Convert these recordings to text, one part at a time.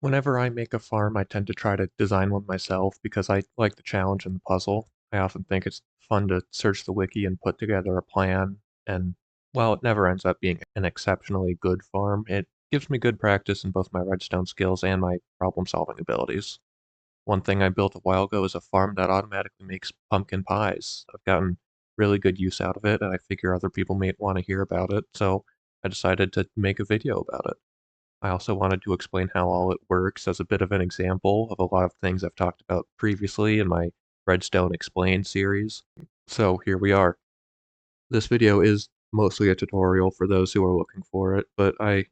Whenever I make a farm, I tend to try to design one myself because I like the challenge and the puzzle. I often think it's fun to search the wiki and put together a plan, and while it never ends up being an exceptionally good farm, it gives me good practice in both my redstone skills and my problem-solving abilities. One thing I built a while ago is a farm that automatically makes pumpkin pies. I've gotten really good use out of it, and I figure other people may want to hear about it, so I decided to make a video about it. I also wanted to explain how all it works as a bit of an example of a lot of things I've talked about previously in my Redstone Explained series. So here we are. This video is mostly a tutorial for those who are looking for it, but I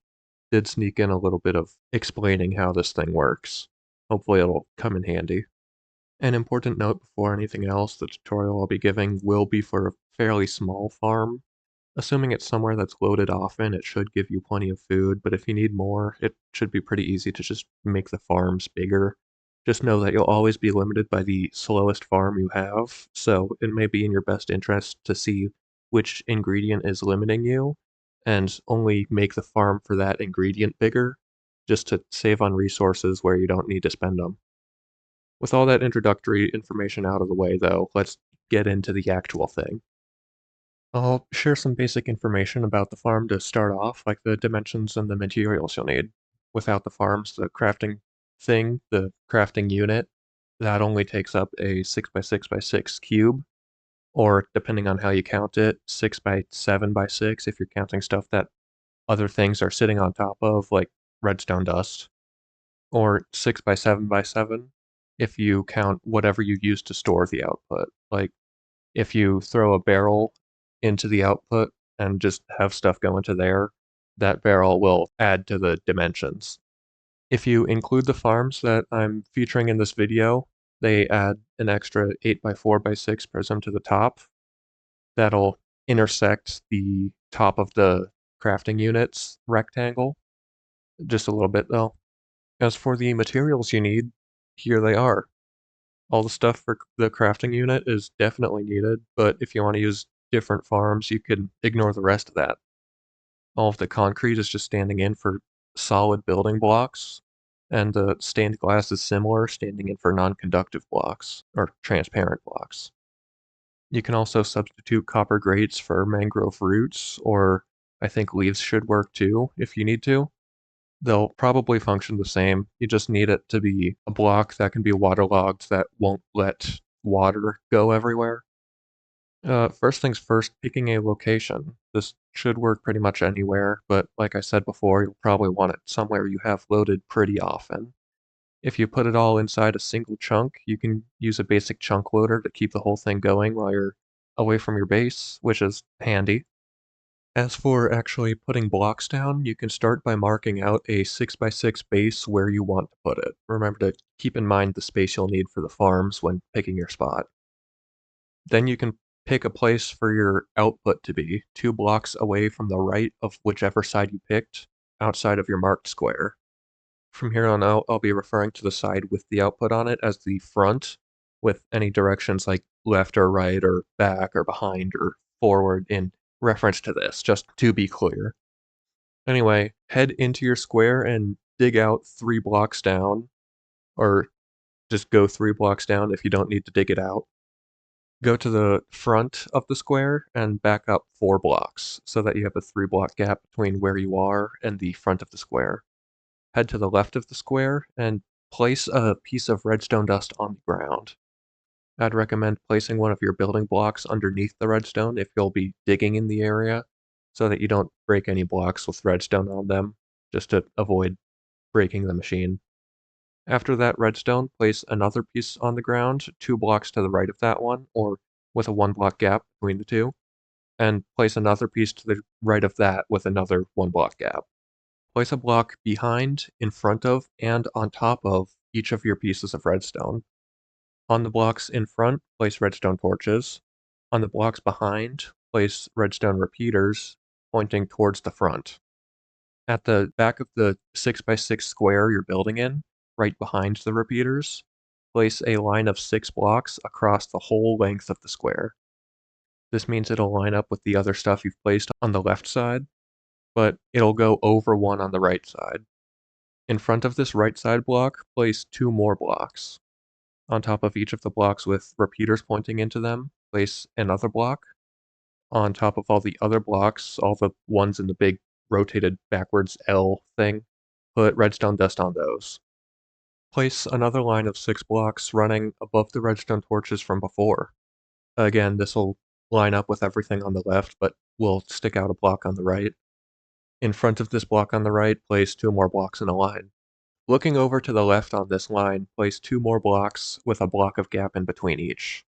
did sneak in a little bit of explaining how this thing works. Hopefully it'll come in handy. An important note before anything else, the tutorial I'll be giving will be for a fairly small farm. Assuming it's somewhere that's loaded often, it should give you plenty of food, but if you need more, it should be pretty easy to just make the farms bigger. Just know that you'll always be limited by the slowest farm you have, so it may be in your best interest to see which ingredient is limiting you, and only make the farm for that ingredient bigger, just to save on resources where you don't need to spend them. With all that introductory information out of the way, though, let's get into the actual thing. I'll share some basic information about the farm to start off, like the dimensions and the materials you'll need. Without the farms, the crafting thing, the crafting unit, that only takes up a 6 by 6 by 6 cube, or depending on how you count it, 6 by 7 by 6 if you're counting stuff that other things are sitting on top of, like redstone dust, or 6 by 7 by 7 if you count whatever you use to store the output. Like if you throw a barrel into the output and just have stuff go into there, that barrel will add to the dimensions. If you include the farms that I'm featuring in this video, they add an extra 8 by 4 by 6 prism to the top. That'll intersect the top of the crafting unit's rectangle, just a little bit though. As for the materials you need, here they are. All the stuff for the crafting unit is definitely needed, but if you want to use different farms, you can ignore the rest of that. All of the concrete is just standing in for solid building blocks, and the stained glass is similar, standing in for non-conductive blocks, or transparent blocks. You can also substitute copper grates for mangrove roots, or I think leaves should work too, if you need to. They'll probably function the same, you just need it to be a block that can be waterlogged that won't let water go everywhere. First things first, picking a location. This should work pretty much anywhere, but like I said before, you'll probably want it somewhere you have loaded pretty often. If you put it all inside a single chunk, you can use a basic chunk loader to keep the whole thing going while you're away from your base, which is handy. As for actually putting blocks down, you can start by marking out a 6 by 6 base where you want to put it. Remember to keep in mind the space you'll need for the farms when picking your spot. Then you can pick a place for your output to be, 2 blocks away from the right of whichever side you picked, outside of your marked square. From here on out, I'll be referring to the side with the output on it as the front, with any directions like left or right or back or behind or forward in reference to this, just to be clear. Anyway, head into your square and dig out 3 blocks down, or just go 3 blocks down if you don't need to dig it out. Go to the front of the square and back up 4 blocks so that you have a 3-block gap between where you are and the front of the square. Head to the left of the square and place a piece of redstone dust on the ground. I'd recommend placing one of your building blocks underneath the redstone if you'll be digging in the area, so that you don't break any blocks with redstone on them, just to avoid breaking the machine. After that redstone, place another piece on the ground, 2 blocks to the right of that one, or with a 1-block gap between the two, and place another piece to the right of that with another 1-block gap. Place a block behind, in front of, and on top of each of your pieces of redstone. On the blocks in front, place redstone torches. On the blocks behind, place redstone repeaters pointing towards the front. At the back of the 6 by 6 square you're building in, right behind the repeaters, place a line of 6 blocks across the whole length of the square. This means it'll line up with the other stuff you've placed on the left side, but it'll go over one on the right side. In front of this right side block, place 2 more blocks. On top of each of the blocks with repeaters pointing into them, place another block. On top of all the other blocks, all the ones in the big rotated backwards L thing, put redstone dust on those. Place another line of 6 blocks running above the redstone torches from before. Again, this will line up with everything on the left, but will stick out a block on the right. In front of this block on the right, place 2 more blocks in a line. Looking over to the left on this line, place 2 more blocks with a block of gap in between each.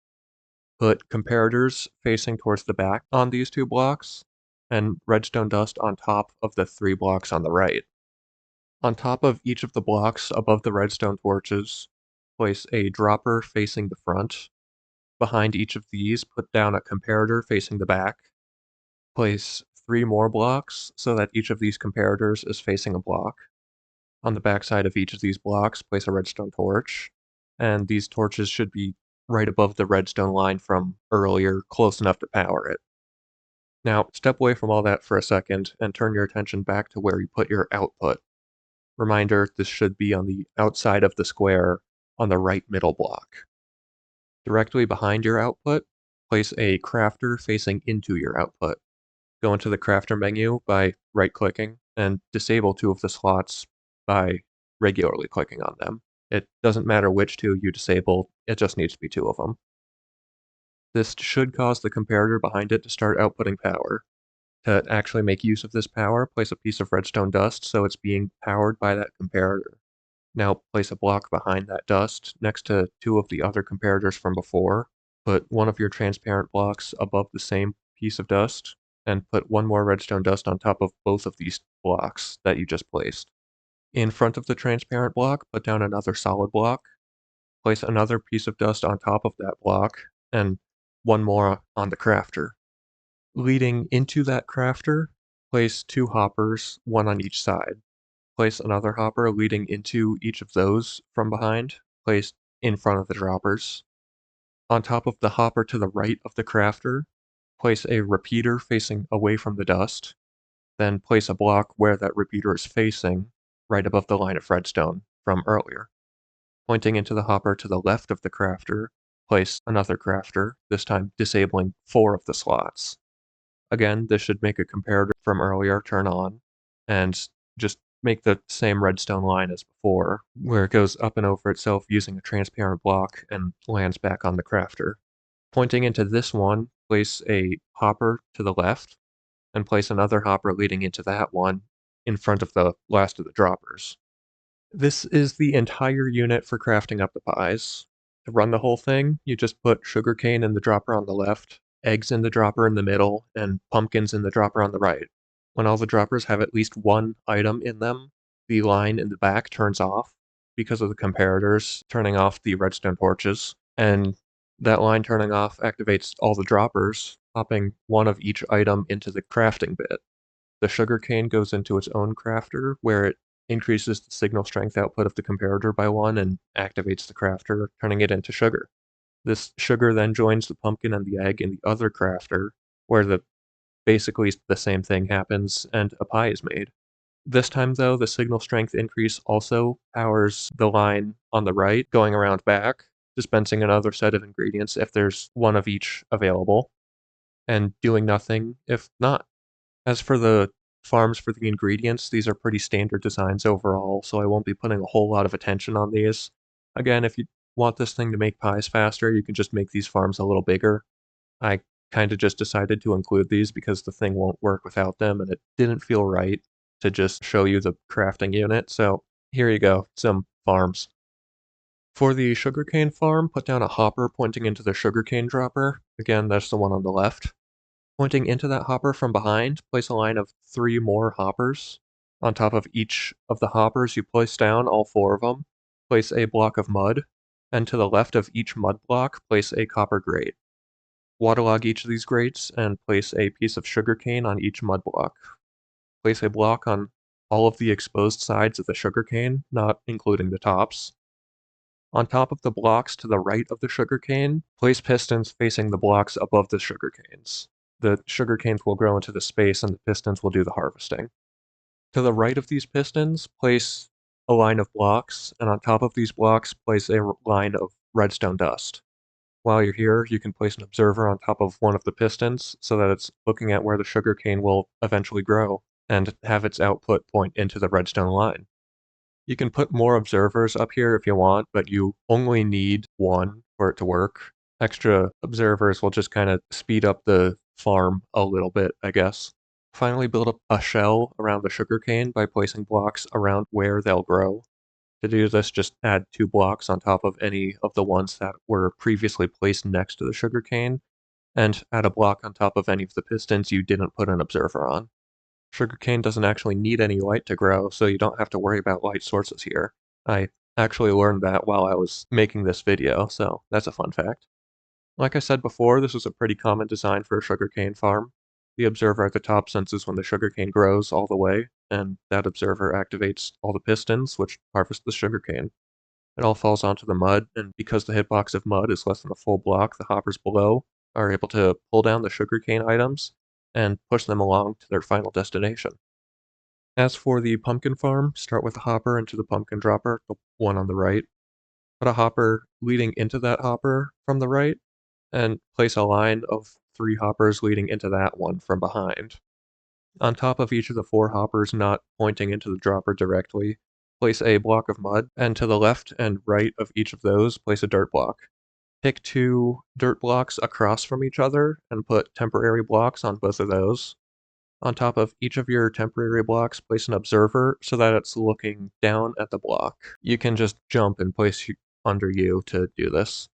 Put comparators facing towards the back on these 2 blocks, and redstone dust on top of the 3 blocks on the right. On top of each of the blocks above the redstone torches, place a dropper facing the front. Behind each of these, put down a comparator facing the back. Place 3 more blocks so that each of these comparators is facing a block. On the backside of each of these blocks, place a redstone torch, and these torches should be right above the redstone line from earlier, close enough to power it. Now, step away from all that for a second and turn your attention back to where you put your output. Reminder, this should be on the outside of the square on the right middle block. Directly behind your output, place a crafter facing into your output. Go into the crafter menu by right-clicking and disable 2 of the slots by regularly clicking on them. It doesn't matter which 2 you disable, it just needs to be 2 of them. This should cause the comparator behind it to start outputting power. To actually make use of this power, place a piece of redstone dust so it's being powered by that comparator. Now place a block behind that dust next to 2 of the other comparators from before. Put one of your transparent blocks above the same piece of dust, and put 1 more redstone dust on top of both of these blocks that you just placed. In front of the transparent block, put down another solid block. Place another piece of dust on top of that block, and 1 more on the crafter. Leading into that crafter, place 2 hoppers, 1 on each side. Place another hopper leading into each of those from behind, placed in front of the droppers. On top of the hopper to the right of the crafter, place a repeater facing away from the dust, then place a block where that repeater is facing, right above the line of redstone from earlier. Pointing into the hopper to the left of the crafter, place another crafter, this time disabling 4 of the slots. Again, this should make a comparator from earlier turn on, and just make the same redstone line as before, where it goes up and over itself using a transparent block and lands back on the crafter. Pointing into this one, place a hopper to the left, and place another hopper leading into that one in front of the last of the droppers. This is the entire unit for crafting up the pies. To run the whole thing, you just put sugarcane in the dropper on the left, eggs in the dropper in the middle, and pumpkins in the dropper on the right. When all the droppers have at least 1 item in them, the line in the back turns off because of the comparators turning off the redstone torches, and that line turning off activates all the droppers, popping 1 of each item into the crafting bit. The sugarcane goes into its own crafter, where it increases the signal strength output of the comparator by 1 and activates the crafter, turning it into sugar. This sugar then joins the pumpkin and the egg in the other crafter, where basically the same thing happens and a pie is made. This time though, the signal strength increase also powers the line on the right, going around back, dispensing another set of ingredients if there's 1 of each available, and doing nothing if not. As for the farms for the ingredients, these are pretty standard designs overall, so I won't be putting a whole lot of attention on these. Again, if you want this thing to make pies faster, you can just make these farms a little bigger. I kinda just decided to include these because the thing won't work without them, and it didn't feel right to just show you the crafting unit, so here you go, some farms. For the sugarcane farm, put down a hopper pointing into the sugarcane dropper. Again, that's the one on the left. Pointing into that hopper from behind, place a line of 3 more hoppers. On top of each of the hoppers, you place down all 4 of them. Place a block of mud, and to the left of each mud block, place a copper grate. Waterlog each of these grates, and place a piece of sugarcane on each mud block. Place a block on all of the exposed sides of the sugarcane, not including the tops. On top of the blocks to the right of the sugarcane, place pistons facing the blocks above the sugarcanes. The sugarcanes will grow into the space and the pistons will do the harvesting. To the right of these pistons, place a line of blocks, and on top of these blocks, place a line of redstone dust. While you're here, you can place an observer on top of one of the pistons so that it's looking at where the sugarcane will eventually grow and have its output point into the redstone line. You can put more observers up here if you want, but you only need one for it to work. Extra observers will just kind of speed up the farm a little bit, I guess. Finally, build up a shell around the sugarcane by placing blocks around where they'll grow. To do this, just add 2 blocks on top of any of the ones that were previously placed next to the sugarcane, and add a block on top of any of the pistons you didn't put an observer on. Sugarcane doesn't actually need any light to grow, so you don't have to worry about light sources here. I actually learned that while I was making this video, so that's a fun fact. Like I said before, this is a pretty common design for a sugarcane farm. The observer at the top senses when the sugarcane grows all the way, and that observer activates all the pistons, which harvest the sugarcane. It all falls onto the mud, and because the hitbox of mud is less than a full block, the hoppers below are able to pull down the sugarcane items and push them along to their final destination. As for the pumpkin farm, start with a hopper into the pumpkin dropper, the one on the right. Put a hopper leading into that hopper from the right, and place a line of 3 hoppers leading into that one from behind. On top of each of the 4 hoppers not pointing into the dropper directly, place a block of mud, and to the left and right of each of those, place a dirt block. Pick 2 dirt blocks across from each other and put temporary blocks on both of those. On top of each of your temporary blocks, place an observer so that it's looking down at the block. You can just jump and place under you to do this.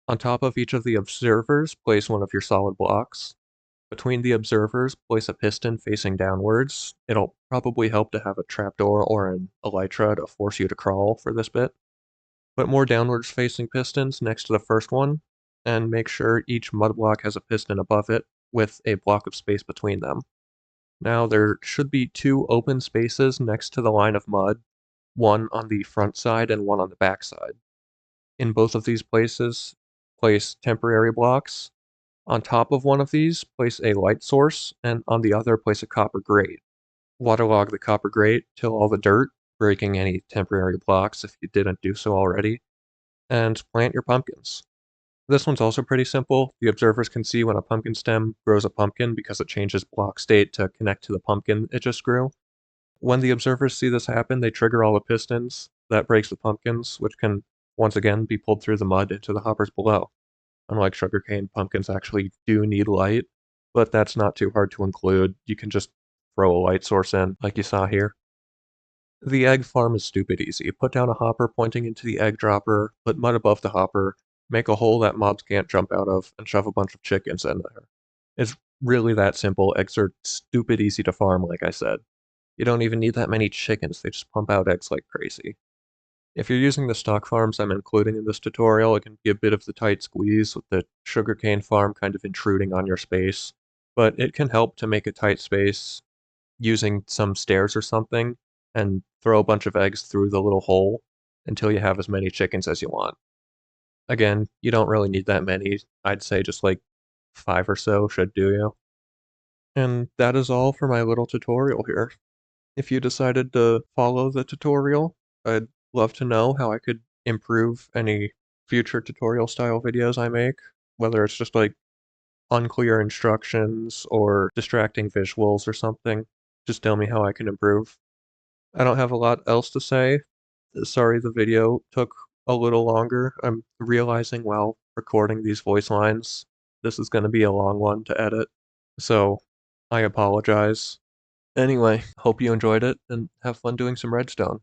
On top of each of the observers, place one of your solid blocks. Between the observers, place a piston facing downwards. It'll probably help to have a trapdoor or an elytra to force you to crawl for this bit. Put more downwards facing pistons next to the first one, and make sure each mud block has a piston above it with a block of space between them. Now there should be 2 open spaces next to the line of mud, one on the front side and one on the back side. In both of these places, place temporary blocks. On top of one of these, place a light source, and on the other, place a copper grate. Waterlog the copper grate till all the dirt, breaking any temporary blocks if you didn't do so already, and plant your pumpkins. This one's also pretty simple. The observers can see when a pumpkin stem grows a pumpkin because it changes block state to connect to the pumpkin it just grew. When the observers see this happen, they trigger all the pistons. That breaks the pumpkins, which can once again be pulled through the mud into the hoppers below. Unlike sugarcane, pumpkins actually do need light, but that's not too hard to include. You can just throw a light source in, like you saw here. The egg farm is stupid easy. Put down a hopper pointing into the egg dropper, put mud above the hopper, make a hole that mobs can't jump out of, and shove a bunch of chickens in there. It's really that simple. Eggs are stupid easy to farm, like I said. You don't even need that many chickens, they just pump out eggs like crazy. If you're using the stock farms I'm including in this tutorial, it can be a bit of the tight squeeze with the sugarcane farm kind of intruding on your space, but it can help to make a tight space using some stairs or something and throw a bunch of eggs through the little hole until you have as many chickens as you want. Again, you don't really need that many. I'd say just like 5 or so should do you. And that is all for my little tutorial here. If you decided to follow the tutorial, I'd love to know how I could improve any future tutorial style videos I make, whether it's just like unclear instructions or distracting visuals or something. Just tell me how I can improve. I don't have a lot else to say. Sorry the video took a little longer. I'm realizing while recording these voice lines, this is going to be a long one to edit, so I apologize. Anyway, hope you enjoyed it and have fun doing some redstone.